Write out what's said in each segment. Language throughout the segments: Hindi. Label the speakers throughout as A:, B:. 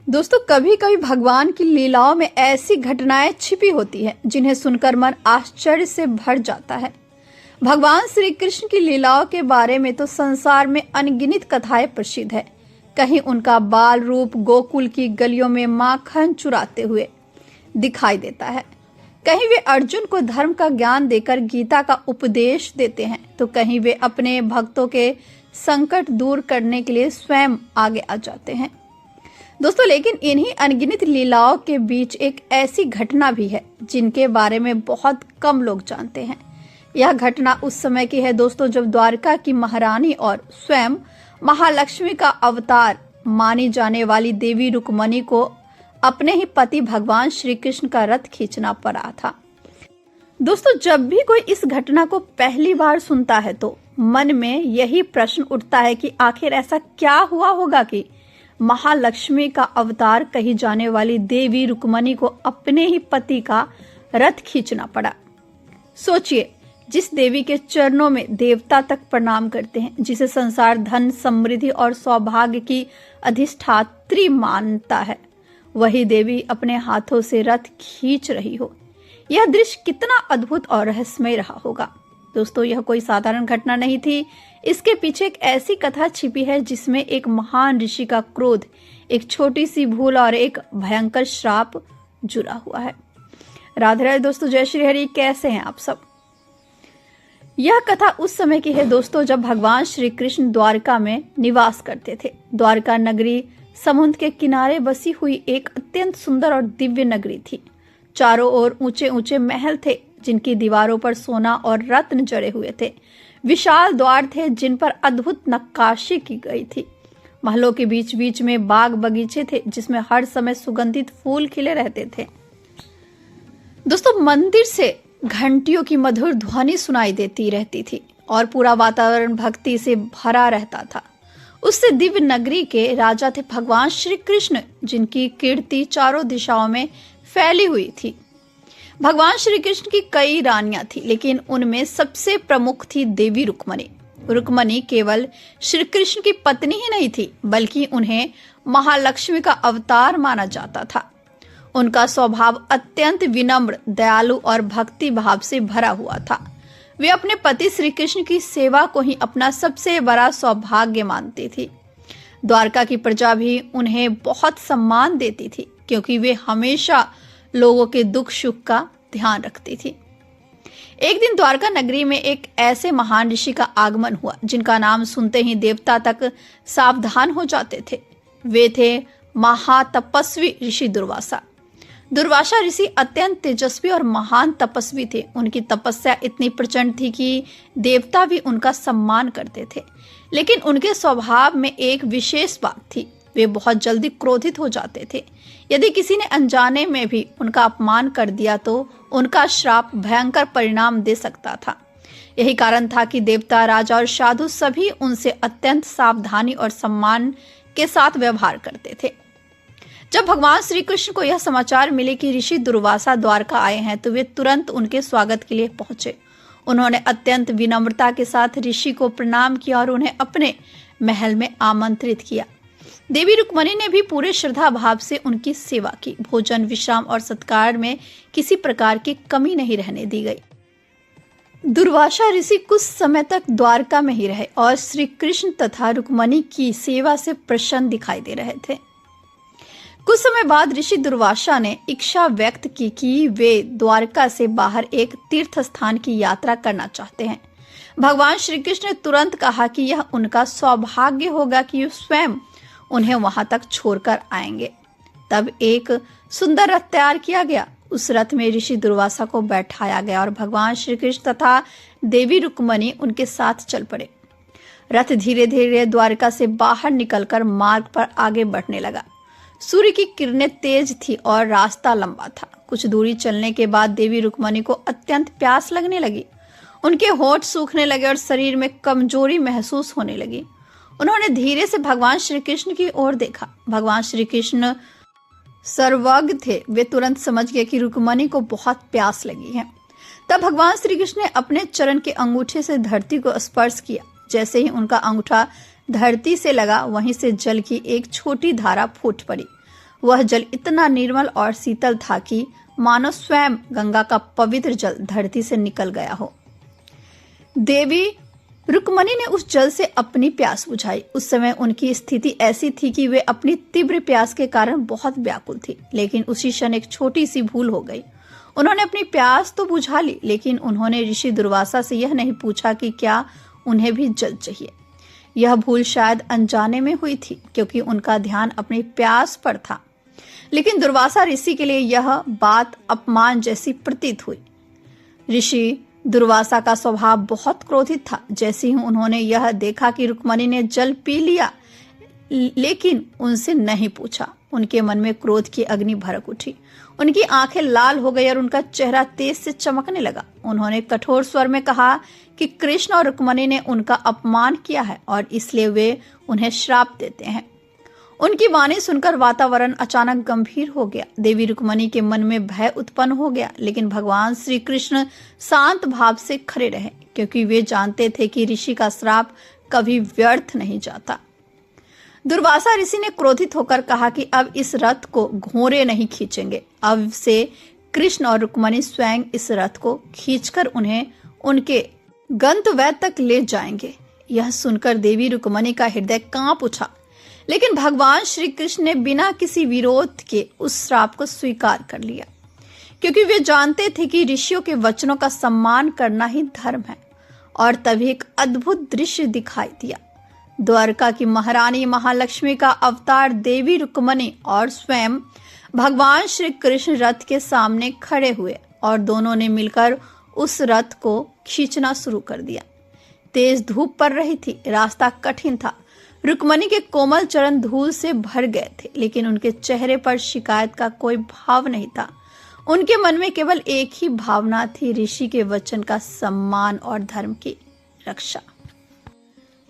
A: दोस्तों, कभी कभी भगवान की लीलाओं में ऐसी घटनाएं छिपी होती हैं जिन्हें सुनकर मन आश्चर्य से भर जाता है। भगवान श्री कृष्ण की लीलाओं के बारे में तो संसार में अनगिनत कथाएं प्रसिद्ध है। कहीं उनका बाल रूप गोकुल की गलियों में माखन चुराते हुए दिखाई देता है, कहीं वे अर्जुन को धर्म का ज्ञान देकर गीता का उपदेश देते हैं, तो कहीं वे अपने भक्तों के संकट दूर करने के लिए स्वयं आगे आ जाते हैं। दोस्तों, लेकिन इन्हीं अनगिनत लीलाओं के बीच एक ऐसी घटना भी है जिनके बारे में बहुत कम लोग जानते हैं। यह घटना उस समय की है दोस्तों, जब द्वारका की महारानी और स्वयं महालक्ष्मी का अवतार मानी जाने वाली देवी रुक्मणी को अपने ही पति भगवान श्री कृष्ण का रथ खींचना पड़ा था। दोस्तों, जब भी कोई इस घटना को पहली बार सुनता है तो मन में यही प्रश्न उठता है कि आखिर ऐसा क्या हुआ होगा कि महालक्ष्मी का अवतार कही जाने वाली देवी रुक्मणी को अपने ही पति का रथ खींचना पड़ा। सोचिए, जिस देवी के चरणों में देवता तक प्रणाम करते हैं, जिसे संसार धन समृद्धि और सौभाग्य की अधिष्ठात्री मानता है, वही देवी अपने हाथों से रथ खींच रही हो। यह दृश्य कितना अद्भुत और रहस्यमय रहा होगा। दोस्तों, यह कोई साधारण घटना नहीं थी। इसके पीछे एक ऐसी कथा छिपी है जिसमें एक महान ऋषि का क्रोध, एक छोटी सी भूल और एक भयंकर श्राप जुड़ा हुआ है। राधे राधे दोस्तों, जय श्री हरि। कैसे हैं आप सब? यह कथा उस समय की है दोस्तों, जब भगवान श्री कृष्ण द्वारका में निवास करते थे। द्वारका नगरी समुद्र के किनारे बसी हुई एक अत्यंत सुंदर और दिव्य नगरी थी। चारों ओर ऊंचे ऊंचे महल थे जिनकी दीवारों पर सोना और रत्न जड़े हुए थे। विशाल द्वार थे जिन पर अद्भुत नक्काशी की गई थी। महलों के बीच बीच में बाग बगीचे थे जिसमें हर समय सुगंधित फूल खिले रहते थे। दोस्तों, मंदिर से घंटियों की मधुर ध्वनि सुनाई देती रहती थी और पूरा वातावरण भक्ति से भरा रहता था। उससे दिव्य नगरी के राजा थे भगवान श्री कृष्ण, जिनकी कीर्ति चारों दिशाओं में फैली हुई थी। भगवान श्री कृष्ण की कई रानियां थी, लेकिन उनमें सबसे प्रमुख थी देवी रुक्मणी। रुक्मणी केवल श्री कृष्ण की पत्नी ही नहीं थी, बल्कि उन्हें महालक्ष्मी का अवतार माना जाता था। उनका स्वभाव अत्यंत विनम्र, दयालु और भक्ति भाव से भरा हुआ था। वे अपने पति श्री कृष्ण की सेवा को ही अपना सबसे बड़ा सौभाग्य मानती थी। द्वारका की प्रजा भी उन्हें बहुत सम्मान देती थी, क्योंकि वे हमेशा लोगों के दुख सुख का ध्यान रखती थी। एक दिन द्वारका नगरी में एक ऐसे महान ऋषि का आगमन हुआ जिनका नाम सुनते ही देवता तक सावधान हो जाते थे। वे थे महातपस्वी ऋषि दुर्वासा। दुर्वासा ऋषि अत्यंत तेजस्वी और महान तपस्वी थे। उनकी तपस्या इतनी प्रचंड थी कि देवता भी उनका सम्मान करते थे। लेकिन उनके स्वभाव में एक विशेष बात थी, वे बहुत जल्दी क्रोधित हो जाते थे। यदि किसी ने अनजाने में भी उनका अपमान कर दिया तो उनका श्राप भयंकर परिणाम दे सकता था। यही कारण था कि देवता, राजा और साधु सभी उनसे अत्यंत सावधानी और सम्मान के साथ व्यवहार करते थे। जब भगवान श्री कृष्ण को यह समाचार मिले कि ऋषि दुर्वासा द्वारका आए हैं, तो वे तुरंत उनके स्वागत के लिए पहुंचे। उन्होंने अत्यंत विनम्रता के साथ ऋषि को प्रणाम किया और उन्हें अपने महल में आमंत्रित किया। देवी रुक्मणी ने भी पूरे श्रद्धा भाव से उनकी सेवा की। भोजन, विश्राम और सत्कार में किसी प्रकार की कमी नहीं रहने दी गई। दुर्वासा ऋषि कुछ समय तक द्वारका में ही रहे और श्री कृष्ण तथा रुक्मणी की सेवा से प्रसन्न दिखाई दे रहे थे। कुछ समय बाद ऋषि दुर्वासा ने इच्छा व्यक्त की कि वे द्वारका से बाहर एक तीर्थ स्थान की यात्रा करना चाहते हैं। भगवान श्री कृष्ण ने तुरंत कहा कि यह उनका सौभाग्य होगा कि स्वयं उन्हें वहां तक छोड़कर आएंगे। तब एक सुंदर रथ तैयार किया गया। उस रथ में ऋषि दुर्वासा को बैठाया गया और भगवान श्री कृष्ण तथा देवी रुक्मणी उनके साथ चल पड़े। रथ धीरे धीरे द्वारका से बाहर निकलकर मार्ग पर आगे बढ़ने लगा। सूर्य की किरणें तेज थी और रास्ता लंबा था। कुछ दूरी चलने के बाद देवी रुक्मणी को अत्यंत प्यास लगने लगी। उनके होंठ सूखने लगे और शरीर में कमजोरी महसूस होने लगी। उन्होंने धीरे से भगवान श्री कृष्ण की ओर देखा। भगवान श्री कृष्ण सर्वज्ञ थे। वे तुरंत समझ गए कि रुक्मणी को बहुत प्यास लगी है। तब भगवान श्री कृष्ण ने अपने चरण के अंगूठे से धरती को स्पर्श किया। जैसे ही उनका अंगूठा धरती से लगा, वहीं से जल की एक छोटी धारा फूट पड़ी। वह जल इतना निर्मल और शीतल था कि मानो स्वयं गंगा का पवित्र जल धरती से निकल गया हो। देवी रुक्मणी ने उस जल से अपनी प्यास बुझाई। उस समय उनकी स्थिति ऐसी थी कि वे अपनी तीव्र प्यास के कारण बहुत व्याकुल थी, लेकिन उसी क्षण एक छोटी सी भूल हो गई। उन्होंने अपनी प्यास तो बुझा ली, लेकिन उन्होंने ऋषि दुर्वासा से यह नहीं पूछा कि क्या उन्हें भी जल चाहिए। यह भूल शायद अनजाने में हुई थी, क्योंकि उनका ध्यान अपनी प्यास पर था। लेकिन दुर्वासा ऋषि के लिए यह बात अपमान जैसी प्रतीत हुई। ऋषि दुर्वासा का स्वभाव बहुत क्रोधित था। जैसे ही उन्होंने यह देखा कि रुक्मणी ने जल पी लिया लेकिन उनसे नहीं पूछा, उनके मन में क्रोध की अग्नि भड़क उठी। उनकी आंखें लाल हो गई और उनका चेहरा तेज से चमकने लगा। उन्होंने कठोर स्वर में कहा कि कृष्ण और रुक्मणी ने उनका अपमान किया है और इसलिए वे उन्हें श्राप देते हैं। उनकी वाणी सुनकर वातावरण अचानक गंभीर हो गया। देवी रुक्मणी के मन में भय उत्पन्न हो गया, लेकिन भगवान श्री कृष्ण शांत भाव से खड़े रहे, क्योंकि वे जानते थे कि ऋषि का श्राप कभी व्यर्थ नहीं जाता। दुर्वासा ऋषि ने क्रोधित होकर कहा कि अब इस रथ को घोड़े नहीं खींचेंगे, अब से कृष्ण और रुक्मणी स्वयं इस रथ को खींचकर उन्हें उनके गंतव्य तक ले जाएंगे। यह सुनकर देवी रुक्मणी का हृदय कांप उठा, लेकिन भगवान श्री कृष्ण ने बिना किसी विरोध के उस श्राप को स्वीकार कर लिया, क्योंकि वे जानते थे कि ऋषियों के वचनों का सम्मान करना ही धर्म है। और तभी एक अद्भुत दृश्य दिखाई दिया। द्वारका की महारानी महालक्ष्मी का अवतार देवी रुक्मणी और स्वयं भगवान श्री कृष्ण रथ के सामने खड़े हुए और दोनों ने मिलकर उस रथ को खींचना शुरू कर दिया। तेज धूप पड़ रही थी, रास्ता कठिन था। रुक्मणी के कोमल चरण धूल से भर गए थे, लेकिन उनके चेहरे पर शिकायत का कोई भाव नहीं था। उनके मन में केवल एक ही भावना थी, ऋषि के वचन का सम्मान और धर्म की रक्षा।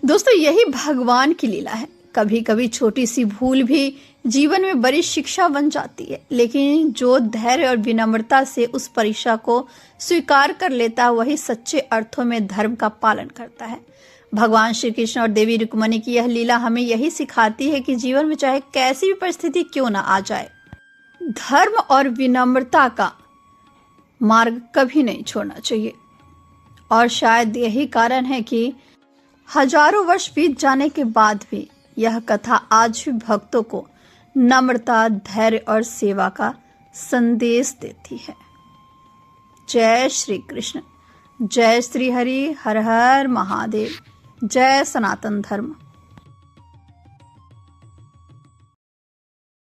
A: दोस्तों, यही भगवान की लीला है। कभी कभी छोटी सी भूल भी जीवन में बड़ी शिक्षा बन जाती है, लेकिन जो धैर्य और विनम्रता से उस परीक्षा को स्वीकार कर लेता है, वही सच्चे अर्थों में धर्म का पालन करता है। भगवान श्री कृष्ण और देवी रुक्मणी की यह लीला हमें यही सिखाती है कि जीवन में चाहे कैसी भी परिस्थिति क्यों ना आ जाए, धर्म और विनम्रता का मार्ग कभी नहीं छोड़ना चाहिए। और शायद यही कारण है कि हजारों वर्ष बीत जाने के बाद भी यह कथा आज भी भक्तों को नम्रता, धैर्य और सेवा का संदेश देती है। जय श्री कृष्ण, जय श्री हरि, हर हर महादेव, जय सनातन धर्म।